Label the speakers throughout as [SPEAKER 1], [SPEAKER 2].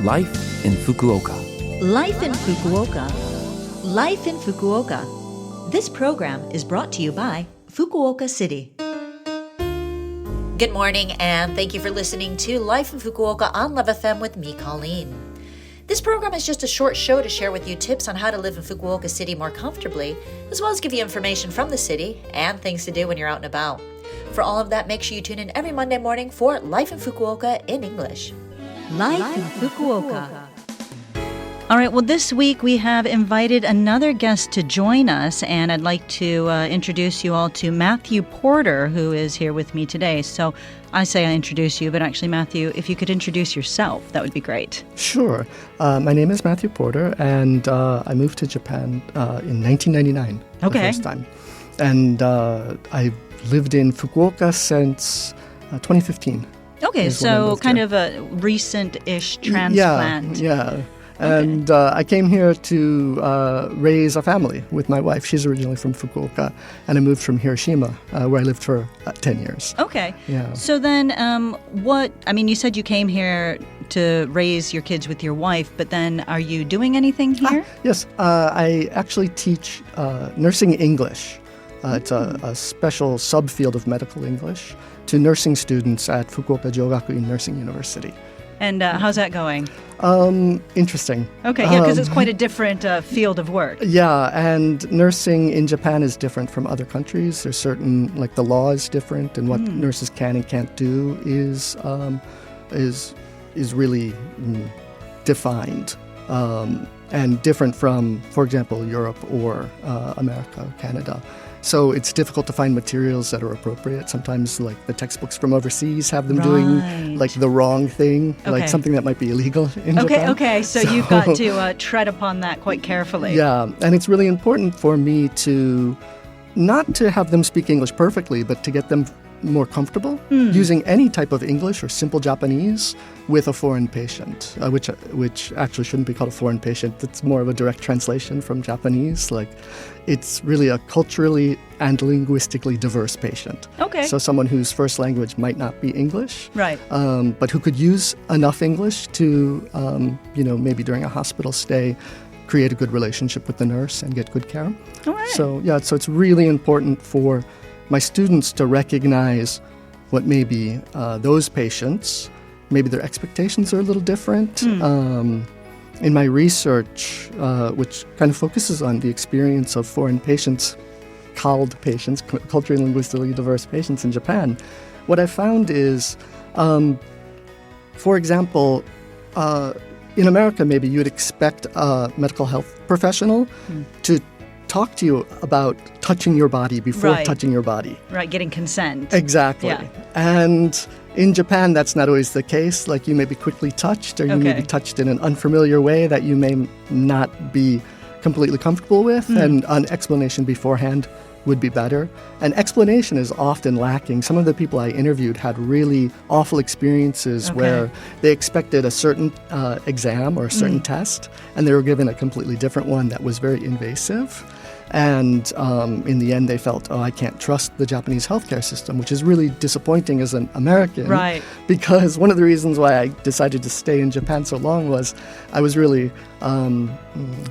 [SPEAKER 1] Life in Fukuoka.
[SPEAKER 2] Life in Fukuoka. Life in Fukuoka. This program is brought to you by Fukuoka City. Good morning, and thank you for listening to Life in Fukuoka on Love FM with me, Colleen. This program is just a short show to share with you tips on how to live in Fukuoka City more comfortably, as well as give you information from the city and things to do when you're out and about. For all of that, make sure you tune in every Monday morning for Life in Fukuoka in English. Life in Fukuoka. All right, well, this week we have invited another guest to join us, and I'd like to introduce you all to Matthew Porter, who is here with me today. So I say I introduce you, but actually, Matthew, if you could introduce yourself, that would be great.
[SPEAKER 3] Sure. My name is Matthew Porter, and I moved to Japan in 1999 the first time. And I've lived in Fukuoka since 2015.
[SPEAKER 2] Okay, so kind of a recent-ish transplant.
[SPEAKER 3] Yeah. And I came here to raise a family with my wife. She's originally from Fukuoka, and I moved from Hiroshima, where I lived for 10 years.
[SPEAKER 2] Okay.
[SPEAKER 3] Yeah.
[SPEAKER 2] So then you said you came here to raise your kids with your wife, but then are you doing anything here?
[SPEAKER 3] Yes. I actually teach nursing English. It's a special subfield of medical English to nursing students at Fukuoka Jogakuin Nursing University.
[SPEAKER 2] And how's that going?
[SPEAKER 3] Interesting.
[SPEAKER 2] Okay, yeah, because it's quite a different field of work.
[SPEAKER 3] Yeah, and nursing in Japan is different from other countries. There's certain, like the law is different, and what nurses can and can't do is really defined and different from, for example, Europe or America, Canada. So it's difficult to find materials that are appropriate. Sometimes, like, the textbooks from overseas have them doing, like, the wrong thing, like something that might be illegal in Japan.
[SPEAKER 2] Okay, so you've got to tread upon that quite carefully.
[SPEAKER 3] Yeah, and it's really important for me to not to have them speak English perfectly, but to get them more comfortable using any type of English or simple Japanese with a foreign patient, which actually shouldn't be called a foreign patient. It's more of a direct translation from Japanese. Like, it's really a culturally and linguistically diverse patient.
[SPEAKER 2] Okay.
[SPEAKER 3] So someone whose first language might not be English,
[SPEAKER 2] right?
[SPEAKER 3] But who could use enough English to, maybe during a hospital stay, create a good relationship with the nurse and get good care.
[SPEAKER 2] All right.
[SPEAKER 3] So it's really important for my students to recognize what maybe those patients, maybe their expectations are a little different. In my research, which kind of focuses on the experience of foreign patients, CALD patients, culturally and linguistically diverse patients in Japan, what I found is, for example, in America, maybe you'd expect a medical health professional to talk to you about touching your body before touching your body.
[SPEAKER 2] Right, getting consent.
[SPEAKER 3] Exactly.
[SPEAKER 2] Yeah.
[SPEAKER 3] And in Japan, that's not always the case. Like, you may be quickly touched, or you may be touched in an unfamiliar way that you may not be completely comfortable with, and an explanation beforehand would be better. And explanation is often lacking. Some of the people I interviewed had really awful experiences where they expected a certain exam or a certain test, and they were given a completely different one that was very invasive. And in the end, they felt, I can't trust the Japanese healthcare system, which is really disappointing as an American.
[SPEAKER 2] Right.
[SPEAKER 3] Because one of the reasons why I decided to stay in Japan so long was I was really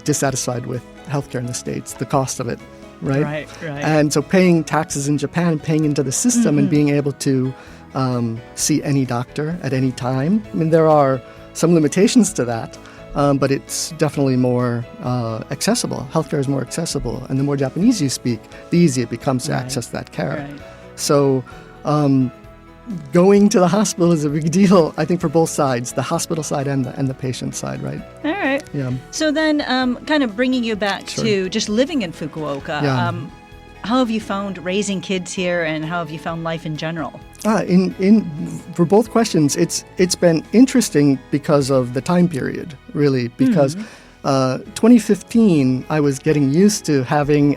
[SPEAKER 3] dissatisfied with healthcare in the States, the cost of it. Right. And so paying taxes in Japan, paying into the system, and being able to see any doctor at any time. I mean, there are some limitations to that, but it's definitely more accessible. Healthcare is more accessible, and the more Japanese you speak, the easier it becomes to access that care.
[SPEAKER 2] Right.
[SPEAKER 3] So going to the hospital is a big deal, I think, for both sides, the hospital side and the patient side, right?
[SPEAKER 2] All right.
[SPEAKER 3] Yeah.
[SPEAKER 2] So then kind of bringing you back to just living in Fukuoka, how have you found raising kids here, and how have you found life in general?
[SPEAKER 3] For both questions, it's been interesting because of the time period, really, because 2015, I was getting used to having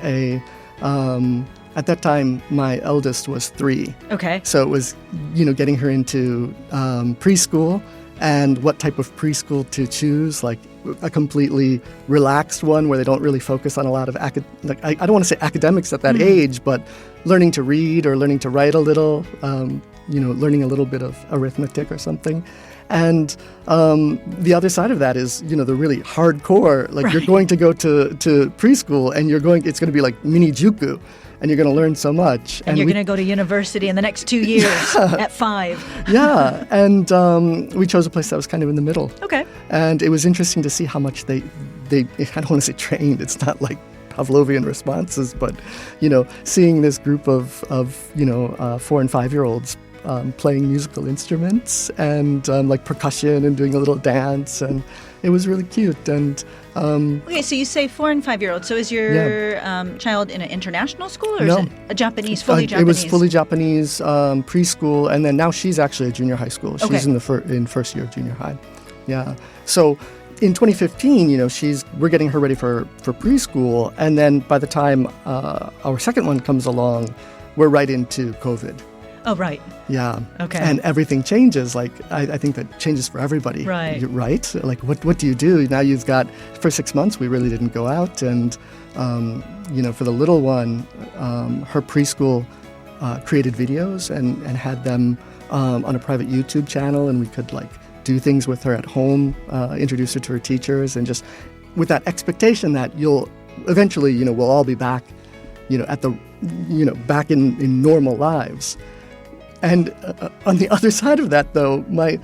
[SPEAKER 3] at that time, my eldest was 3.
[SPEAKER 2] Okay.
[SPEAKER 3] So it was, getting her into preschool, and what type of preschool to choose, like a completely relaxed one where they don't really focus on a lot of, I don't want to say academics at that age, but learning to read or learning to write a little, learning a little bit of arithmetic or something. And the other side of that is, the really hardcore, like
[SPEAKER 2] Right.
[SPEAKER 3] you're going to go to preschool and it's going to be like mini juku and you're going to learn so much.
[SPEAKER 2] And you're going to go to university in the next 2 years at 5.
[SPEAKER 3] Yeah. And we chose a place that was kind of in the middle.
[SPEAKER 2] Okay.
[SPEAKER 3] And it was interesting to see how much they I don't want to say trained. It's not like Pavlovian responses, but, seeing this group of 4 and 5-year-olds playing musical instruments and like percussion and doing a little dance, and it was really cute. And
[SPEAKER 2] Okay, so you say 4 and 5-year-olds. So is your child in an international school, or
[SPEAKER 3] No.
[SPEAKER 2] is it a Japanese, fully Japanese?
[SPEAKER 3] It was fully Japanese preschool, and then now she's actually at junior high school.
[SPEAKER 2] Okay.
[SPEAKER 3] She's in first year of junior high. Yeah. So in 2015, we're getting her ready for preschool, and then by the time our second one comes along, we're right into COVID.
[SPEAKER 2] Oh, right.
[SPEAKER 3] Yeah.
[SPEAKER 2] Okay.
[SPEAKER 3] And everything changes. Like, I think that changes for everybody.
[SPEAKER 2] Right.
[SPEAKER 3] Right? Like, what do you do? Now you've got, for 6 months, we really didn't go out. And, for the little one, her preschool created videos and had them on a private YouTube channel. And we could, like, do things with her at home, introduce her to her teachers, and just with that expectation that you'll eventually, we'll all be back, at the, back in normal lives. And on the other side of that, though, my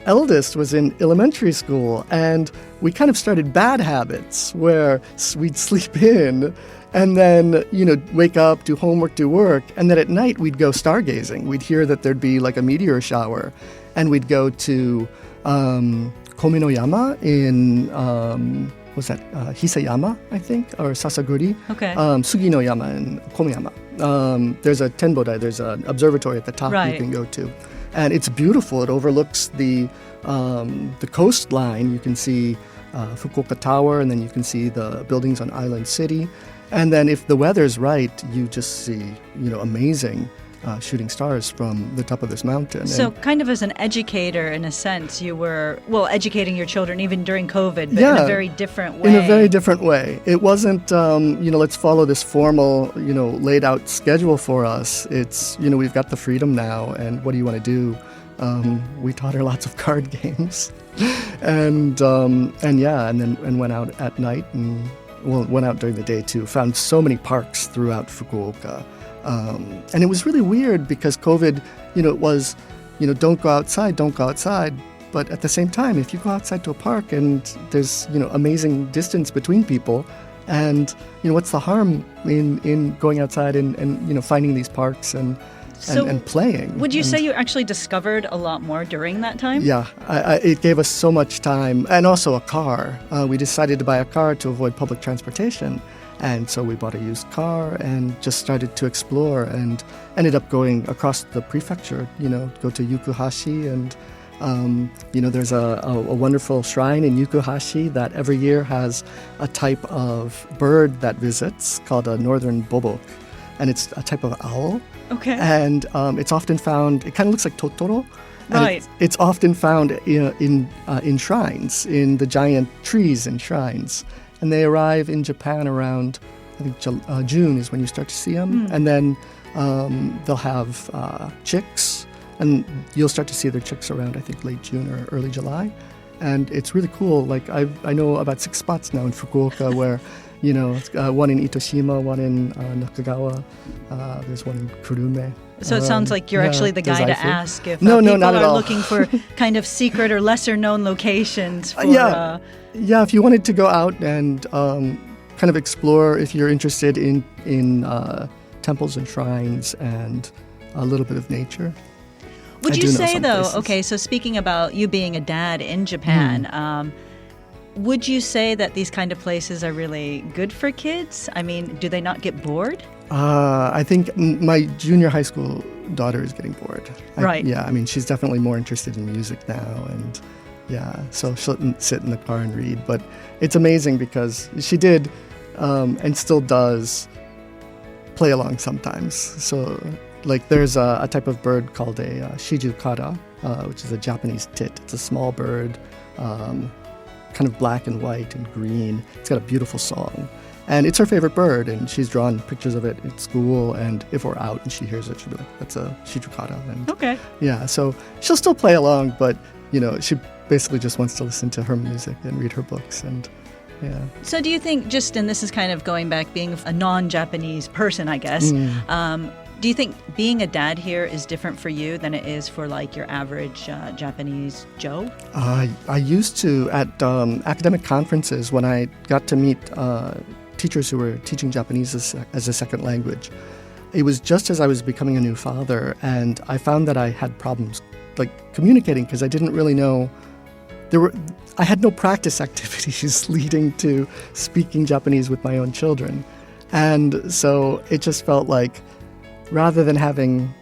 [SPEAKER 3] eldest was in elementary school, and we kind of started bad habits where we'd sleep in and then, wake up, do homework, do work, and then at night we'd go stargazing. We'd hear that there'd be like a meteor shower, and we'd go to Komi no Yama in, Hisayama, I think, or Sasaguri.
[SPEAKER 2] Okay.
[SPEAKER 3] Sugi no Yama and Komiyama. There's a tenbodai, there's an observatory at the top
[SPEAKER 2] Right.
[SPEAKER 3] you can go to. And it's beautiful. It overlooks the coastline. You can see Fukuoka Tower, and then you can see the buildings on Island City. And then if the weather's right, you just see, amazing shooting stars from the top of this mountain.
[SPEAKER 2] So
[SPEAKER 3] And
[SPEAKER 2] kind of as an educator, in a sense, you were, educating your children even during COVID, but in
[SPEAKER 3] Yeah.
[SPEAKER 2] a very different way.
[SPEAKER 3] in a very different way. It wasn't, let's follow this formal, laid out schedule for us. It's, we've got the freedom now, and what do you want to do? We taught her lots of card games, and then went out at night and went out during the day too. Found so many parks throughout Fukuoka. And it was really weird because COVID, it was, don't go outside. But at the same time, if you go outside to a park and there's, amazing distance between people, and, what's the harm in going outside and finding these parks and playing?
[SPEAKER 2] Would you say you actually discovered a lot more during that time?
[SPEAKER 3] Yeah, it gave us so much time, and also a car. We decided to buy a car to avoid public transportation. And so we bought a used car and just started to explore, and ended up going across the prefecture, go to Yukuhashi. And, there's a wonderful shrine in Yukuhashi that every year has a type of bird that visits called a northern bobok. And it's a type of owl.
[SPEAKER 2] Okay.
[SPEAKER 3] And it's often found, it kind of looks like Totoro. And
[SPEAKER 2] Right.
[SPEAKER 3] It's often found in shrines, in the giant trees in shrines. And they arrive in Japan around, I think, June is when you start to see them. And then they'll have chicks, and you'll start to see their chicks around, I think, late June or early July. And it's really cool. Like, I know about 6 spots now in Fukuoka where, one in Itoshima, one in Nakagawa, there's one in Kurume.
[SPEAKER 2] So it sounds like you're actually the guy to ask if
[SPEAKER 3] No,
[SPEAKER 2] people
[SPEAKER 3] not at
[SPEAKER 2] are
[SPEAKER 3] all.
[SPEAKER 2] looking for kind of secret or lesser-known locations for...
[SPEAKER 3] Yeah, if you wanted to go out and kind of explore, if you're interested in temples and shrines and a little bit of nature.
[SPEAKER 2] Would
[SPEAKER 3] I
[SPEAKER 2] you
[SPEAKER 3] do know
[SPEAKER 2] say,
[SPEAKER 3] some
[SPEAKER 2] though,
[SPEAKER 3] places.
[SPEAKER 2] okay, so speaking about you being a dad in Japan, would you say that these kind of places are really good for kids? I mean, do they not get bored?
[SPEAKER 3] I think my junior high school daughter is getting bored.
[SPEAKER 2] Right.
[SPEAKER 3] Yeah, I mean, she's definitely more interested in music now, and yeah, so she'll sit in the car and read. But it's amazing because she did and still does play along sometimes. So, like, there's a type of bird called a shijukara, which is a Japanese tit. It's a small bird, kind of black and white and green. It's got a beautiful song. And it's her favorite bird, and she's drawn pictures of it at school, and if we're out and she hears it, she'll be like, that's a shijukara. And
[SPEAKER 2] Okay.
[SPEAKER 3] yeah, so she'll still play along, but she basically just wants to listen to her music and read her books. And yeah.
[SPEAKER 1] So do you think, and this is kind of going back, being a non-Japanese person, I guess, do you think being a dad here is different for you than it is for like your average Japanese Joe?
[SPEAKER 3] I used to at academic conferences when I got to meet teachers who were teaching Japanese as a second language. It was just as I was becoming a new father, and I found that I had problems like communicating because I didn't really know. I had no practice activities leading to speaking Japanese with my own children, and so it just felt like, rather than having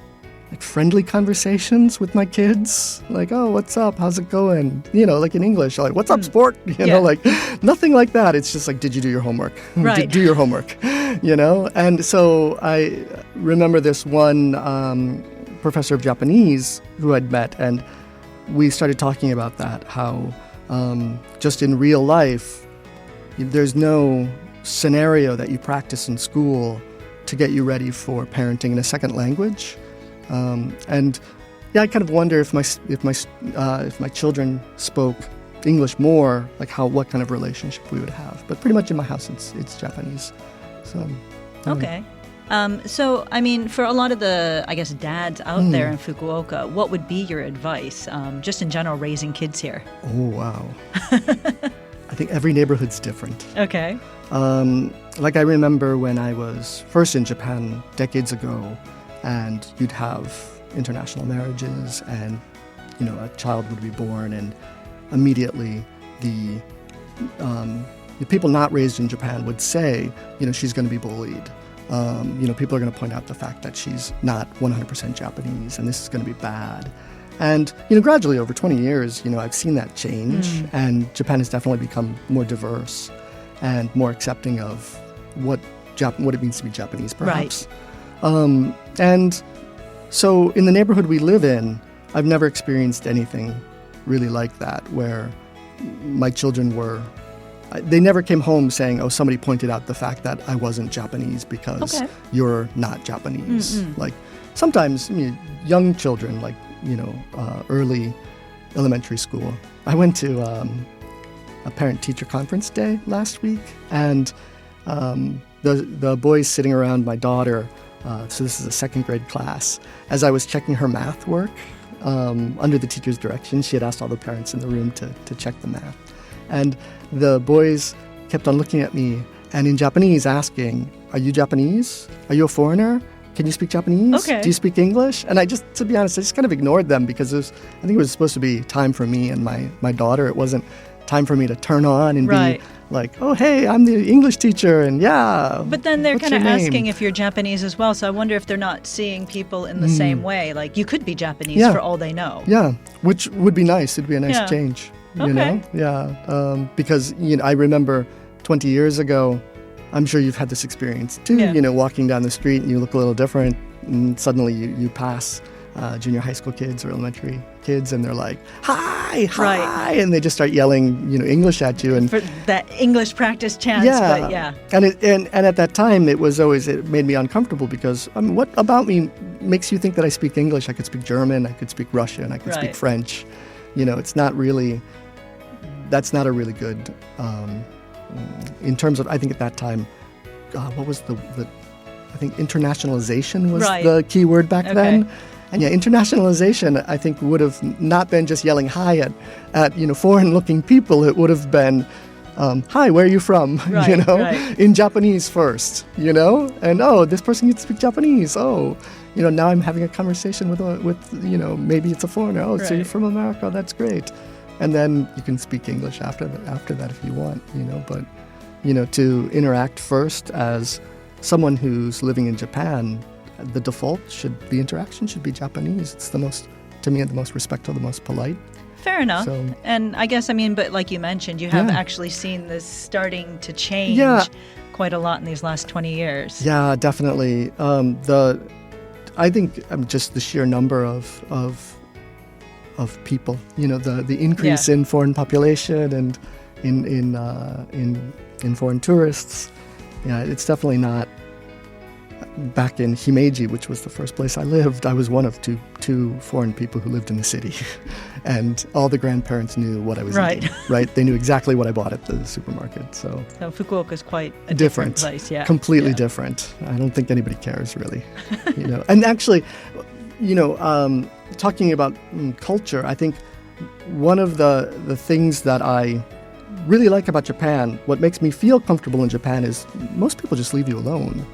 [SPEAKER 3] like friendly conversations with my kids, like, oh, what's up? How's it going? Like in English, like, what's up, sport? Like nothing like that. It's just like, did you do your homework?
[SPEAKER 1] Right.
[SPEAKER 3] Do your homework, And so I remember this one professor of Japanese who I'd met, and we started talking about that, how just in real life, there's no scenario that you practice in school to get you ready for parenting in a second language. And I kind of wonder if my children spoke English more, like what kind of relationship we would have. But pretty much in my house, it's Japanese. So
[SPEAKER 1] okay. So, I mean, for a lot of the, I guess, dads out there in Fukuoka, what would be your advice, just in general, raising kids here?
[SPEAKER 3] Oh, wow. I think every neighborhood's different.
[SPEAKER 1] Okay.
[SPEAKER 3] Like I remember when I was first in Japan decades ago, and you'd have international marriages, and a child would be born, and immediately the people not raised in Japan would say, she's going to be bullied. People are going to point out the fact that she's not 100% Japanese, and this is going to be bad. And, gradually over 20 years, I've seen that change, and Japan has definitely become more diverse and more accepting of what it means to be Japanese, perhaps.
[SPEAKER 1] Right.
[SPEAKER 3] And so in the neighborhood we live in, I've never experienced anything really like that, where my children they never came home saying, oh, somebody pointed out the fact that I wasn't Japanese because you're not Japanese. Like sometimes young children, like, early elementary school. I went to a parent-teacher conference day last week, and the boys sitting around my daughter, so this is a second grade class, as I was checking her math work, under the teacher's direction, she had asked all the parents in the room to check the math. And the boys kept on looking at me and in Japanese asking, are you Japanese? Are you a foreigner? Can you speak Japanese?
[SPEAKER 1] Okay.
[SPEAKER 3] Do you speak English? And to be honest, I just kind of ignored them because I think it was supposed to be time for me and my daughter. It wasn't time for me to turn on and be like, oh, hey, I'm the English teacher, and yeah.
[SPEAKER 1] But then they're kind of
[SPEAKER 3] your name?
[SPEAKER 1] asking if you're Japanese as well, so I wonder if they're not seeing people in the same way. Like, you could be Japanese for all they know.
[SPEAKER 3] Yeah, which would be nice. It'd be a nice change, you know? Yeah, because, I remember 20 years ago, I'm sure you've had this experience too, walking down the street and you look a little different, and suddenly you pass junior high school kids or elementary kids, and they're like, hi, and they just start yelling, English at you. And
[SPEAKER 1] for that English practice chance, but yeah.
[SPEAKER 3] And at that time, it made me uncomfortable because, what about me makes you think that I speak English? I could speak German, I could speak Russian, I could speak French. It's not really, that's not a really good, in terms of, I think at that time, what was I think internationalization was the key word back then. And internationalization, I think, would have not been just yelling hi at foreign-looking people. It would have been, hi, where are you from? In Japanese first, And, oh, this person can speak Japanese. Oh, now I'm having a conversation with maybe it's a foreigner. Oh, so you're from America. That's great. And then you can speak English after that if you want, But, to interact first as someone who's living in Japan, the interaction should be Japanese. It's the most respectful, the most polite.
[SPEAKER 1] Fair enough.
[SPEAKER 3] So,
[SPEAKER 1] and I guess, but like you mentioned, you have actually seen this starting to change quite a lot in these last 20 years. Yeah,
[SPEAKER 3] definitely. I think just the sheer number of people, the increase in foreign population and in foreign tourists. Yeah, it's definitely not back in Himeji, which was the first place I lived, I was one of two foreign people who lived in the city. And all the grandparents knew what I was eating, right? They knew exactly what I bought at the supermarket. So
[SPEAKER 1] Fukuoka is quite a different place, yeah.
[SPEAKER 3] Completely different. I don't think anybody cares, really. And actually, talking about culture, I think one of the things that I really like about Japan, what makes me feel comfortable in Japan, is most people just leave you alone.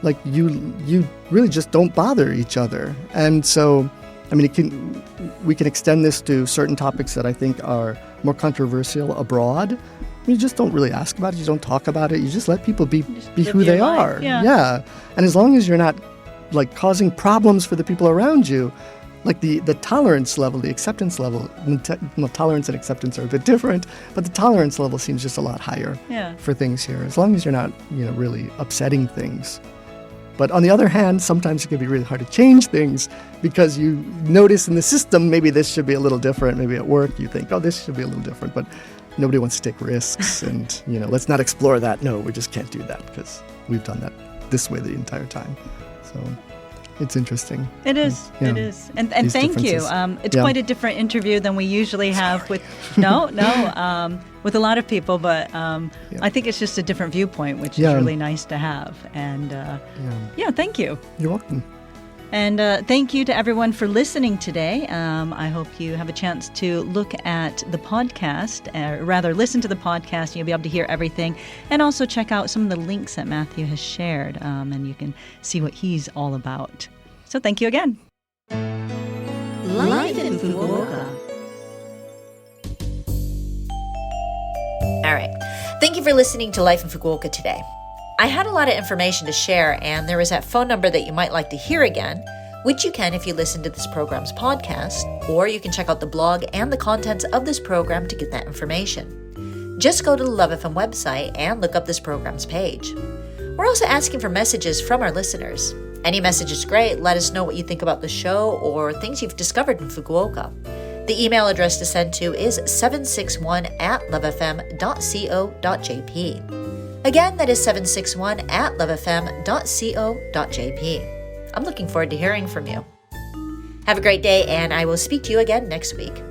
[SPEAKER 3] Like you really just don't bother each other. And so, I mean, we can extend this to certain topics that I think are more controversial abroad. You just don't really ask about it. You don't talk about it. You just let people be who they are. Yeah. And as long as you're not like causing problems for the people around you, like the tolerance level, the acceptance level, tolerance and acceptance are a bit different, but the tolerance level seems just a lot higher for things here, as long as you're not, really upsetting things. But on the other hand, sometimes it can be really hard to change things because you notice in the system, maybe this should be a little different. Maybe at work you think, oh, this should be a little different, but nobody wants to take risks and, let's not explore that. No, we just can't do that because we've done that this way the entire time. So it's interesting.
[SPEAKER 1] It is. It is. And thank you. It's quite a different interview than we usually have with with a lot of people, but I think it's just a different viewpoint, which is really nice to have. And thank you.
[SPEAKER 3] You're welcome.
[SPEAKER 1] And thank you to everyone for listening today. I hope you have a chance to look at the podcast, or rather listen to the podcast. You'll be able to hear everything, and also check out some of the links that Matthew has shared, and you can see what he's all about. So thank you again.
[SPEAKER 2] Life in Fukuoka. All right. Thank you for listening to Life in Fukuoka today. I had a lot of information to share, and there is that phone number that you might like to hear again, which you can if you listen to this program's podcast, or you can check out the blog and the contents of this program to get that information. Just go to the Love FM website and look up this program's page. We're also asking for messages from our listeners. Any message is great. Let us know what you think about the show or things you've discovered in Fukuoka. The email address to send to is 761@lovefm.co.jp. Again, that is 761@lovefm.co.jp. I'm looking forward to hearing from you. Have a great day, and I will speak to you again next week.